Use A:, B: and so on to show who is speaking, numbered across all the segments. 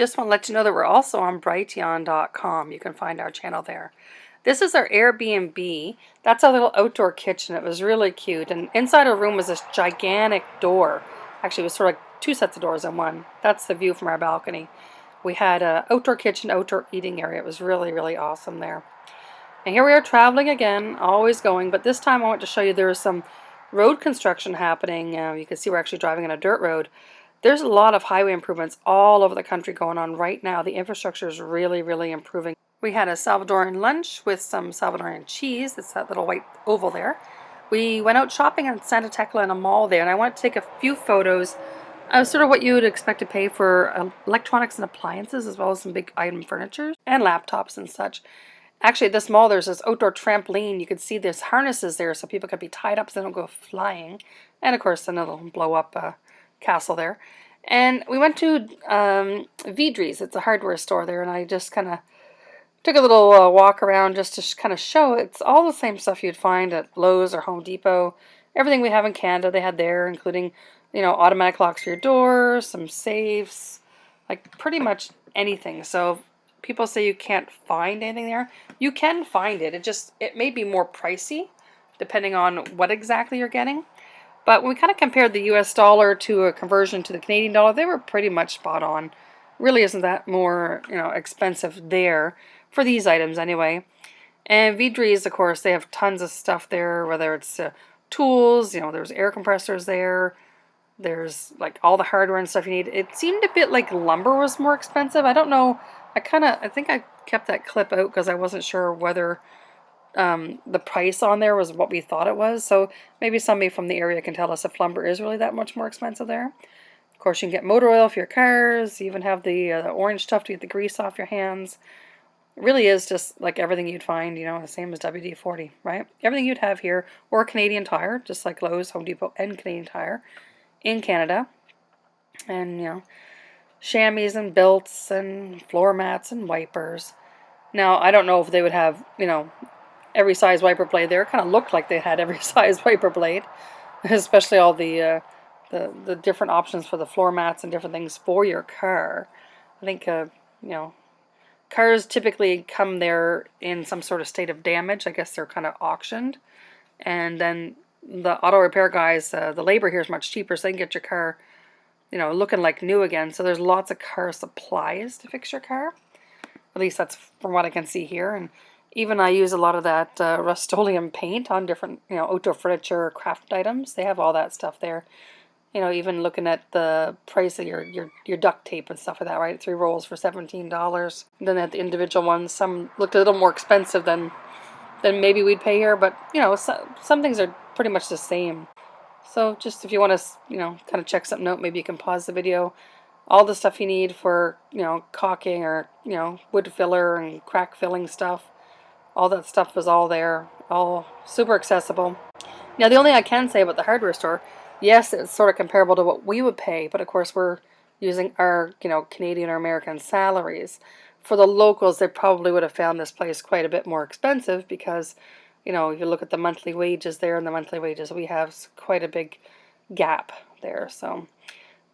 A: Just want to let you know that we're also on Brighteon.com. You can find our channel there. This is our Airbnb. That's our little outdoor kitchen. It was really cute. And inside our room was this gigantic door. Actually, it was sort of like two sets of doors in one. That's the view from our balcony. We had an outdoor kitchen, outdoor eating area. It was really, really awesome there. And here we are traveling again, always going. But this time I want to show you there is some road construction happening. You can see we're actually driving on a dirt road. There's a lot of highway improvements all over the country going on right now. The infrastructure is really, really improving. We had a Salvadoran lunch with some Salvadorian cheese. It's that little white oval there. We went out shopping in Santa Tecla in a mall there, and I want to take a few photos of sort of what you would expect to pay for electronics and appliances, as well as some big item furniture and laptops and such. Actually, at this mall, there's this outdoor trampoline. You can see there's harnesses there so people can be tied up so they don't go flying. And of course, another blow-up castle there. And we went to Vidrí's. It's a hardware store there, and I just kind of took a little walk around just to kind of show it's all the same stuff you'd find at Lowe's or Home Depot. Everything we have in Canada they had there, including, you know, automatic locks for your doors, some safes, like pretty much anything. So people say you can't find anything there. You can find it. It may be more pricey depending on what exactly you're getting. But when we kind of compared the US dollar to a conversion to the Canadian dollar, they were pretty much spot on. Really isn't that more, you know, expensive there for these items anyway. And Vidrí's, of course, they have tons of stuff there, whether it's tools, you know, there's air compressors there. There's like all the hardware and stuff you need. It seemed a bit like lumber was more expensive. I don't know. I think I kept that clip out because I wasn't sure whether the price on there was what we thought it was. So maybe somebody from the area can tell us if lumber is really that much more expensive there. Of course, you can get motor oil for your cars. You even have the orange stuff to get the grease off your hands. It really is just like everything you'd find, you know, the same as WD-40, right? Everything you'd have here, or Canadian Tire, just like Lowe's, Home Depot, and Canadian Tire in Canada. And, you know, chamois and belts and floor mats and wipers. Now, I don't know if they would have, you know, every size wiper blade there. It kind of looked like they had every size wiper blade, especially all the different options for the floor mats and different things for your car. I think, you know, cars typically come there in some sort of state of damage. I guess they're kind of auctioned. And then the auto repair guys, the labor here is much cheaper, so they can get your car, you know, looking like new again. So there's lots of car supplies to fix your car. At least that's from what I can see here. And even I use a lot of that Rust-Oleum paint on different, you know, outdoor furniture, craft items. They have all that stuff there. You know, even looking at the price of your duct tape and stuff like that, right? 3 rolls for $17. Then at the individual ones, some looked a little more expensive than maybe we'd pay here. But, you know, some things are pretty much the same. So just if you want to, you know, kind of check something out, maybe you can pause the video. All the stuff you need for, you know, caulking or, you know, wood filler and crack filling stuff. All that stuff was all there, all super accessible. Now, the only thing I can say about the hardware store, yes, it's sort of comparable to what we would pay, but of course we're using our, you know, Canadian or American salaries. For the locals, they probably would have found this place quite a bit more expensive because, you know, if you look at the monthly wages there and the monthly wages we have, quite a big gap there. So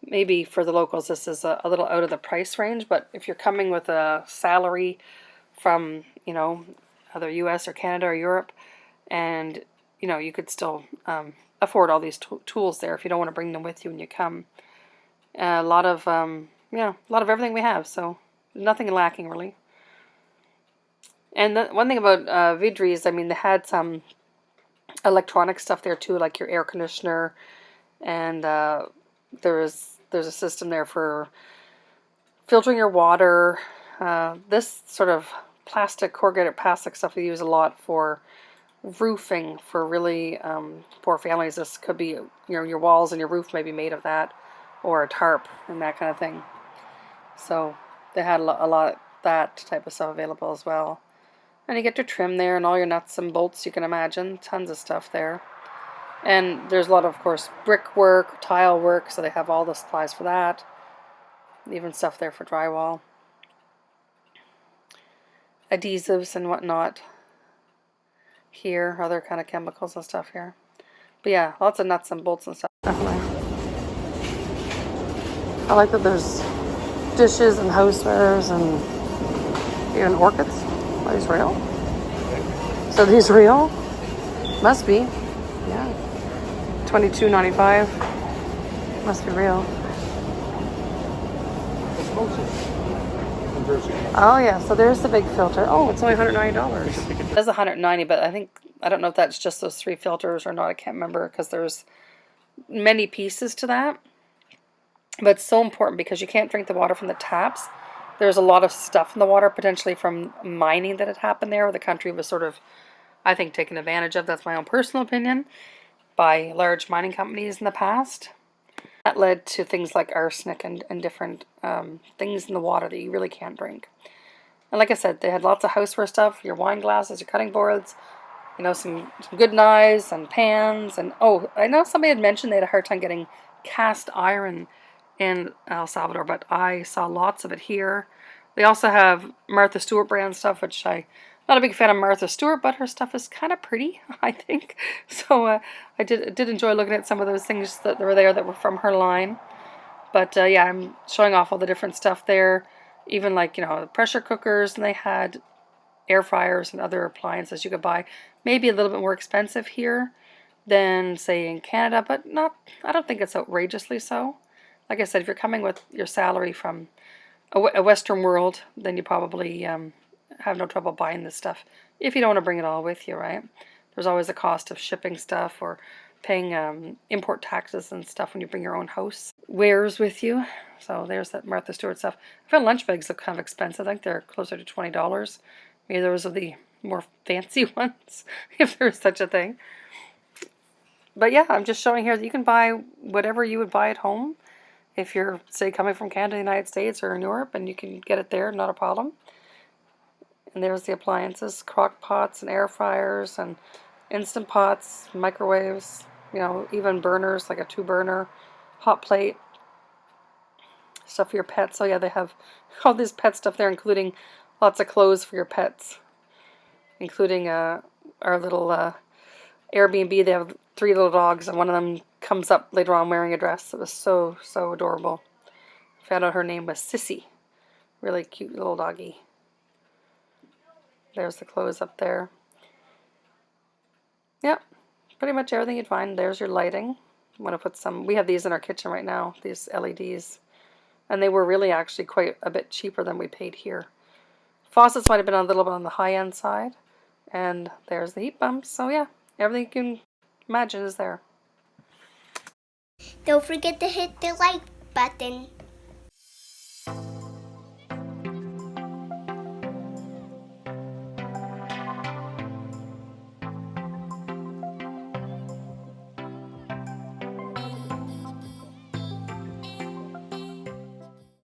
A: maybe for the locals this is a little out of the price range, but if you're coming with a salary from, you know, either US or Canada or Europe, and, you know, you could still afford all these tools there if you don't want to bring them with you when you come. A lot of, yeah, a lot of everything we have, so nothing lacking really. And the one thing about Vidrí's, I mean, they had some electronic stuff there too, like your air conditioner, and there's a system there for filtering your water. This sort of plastic, corrugated plastic stuff we use a lot for roofing for really poor families. This could be, you know, your walls and your roof may be made of that, or a tarp and that kind of thing. So they had a lot of that type of stuff available as well. And you get your trim there and all your nuts and bolts you can imagine. Tons of stuff there. And there's a lot of course, brickwork, tile work, so they have all the supplies for that. Even stuff there for drywall. Adhesives and whatnot here, other kind of chemicals and stuff here. But yeah, lots of nuts and bolts and stuff. Definitely. I like that there's dishes and housewares and even orchids. Are these real? So these real? Must be. Yeah. $22.95. Must be real. Oh yeah, so there's the big filter. Oh, it's only $190. It is $190, but I don't know if that's just those 3 filters or not. I can't remember because there's many pieces to that. But it's so important because you can't drink the water from the taps. There's a lot of stuff in the water, potentially from mining that had happened there. The country was sort of, I think, taken advantage of. That's my own personal opinion, by large mining companies in the past. That led to things like arsenic and different things in the water that you really can't drink. And like I said, they had lots of houseware stuff, your wine glasses, your cutting boards, you know, some good knives and pans. And oh, I know somebody had mentioned they had a hard time getting cast iron in El Salvador, but I saw lots of it here. They also have Martha Stewart brand stuff, which I'm not a big fan of Martha Stewart, but her stuff is kind of pretty, I think. So I did enjoy looking at some of those things that were there that were from her line. But yeah, I'm showing off all the different stuff there. Even like, you know, pressure cookers, and they had air fryers and other appliances you could buy. Maybe a little bit more expensive here than, say, in Canada, but not, I don't think it's outrageously so. Like I said, if you're coming with your salary from a Western world, then you probably have no trouble buying this stuff if you don't want to bring it all with you, right? There's always a cost of shipping stuff or paying import taxes and stuff when you bring your own house wares with you. So there's that Martha Stewart stuff. I found lunch bags look kind of expensive. I think they're closer to $20. Maybe those are the more fancy ones, if there's such a thing. But yeah, I'm just showing here that you can buy whatever you would buy at home if you're, say, coming from Canada, the United States, or in Europe, and you can get it there, not a problem. And there's the appliances, crock pots and air fryers and instant pots, microwaves, you know, even burners, like a 2-burner, hot plate, stuff for your pets. So yeah, they have all this pet stuff there, including lots of clothes for your pets, including our little Airbnb. They have 3 little dogs, and one of them comes up later on wearing a dress. It was so adorable. Found out her name was Sissy. Really cute little doggy. There's the clothes up there. Yep, pretty much everything you'd find. There's your lighting. I'm going to put some, we have these in our kitchen right now, these LEDs. And they were really actually quite a bit cheaper than we paid here. Faucets might have been a little bit on the high-end side. And there's the heat pumps. So yeah, everything you can imagine is there.
B: Don't forget to hit the like button.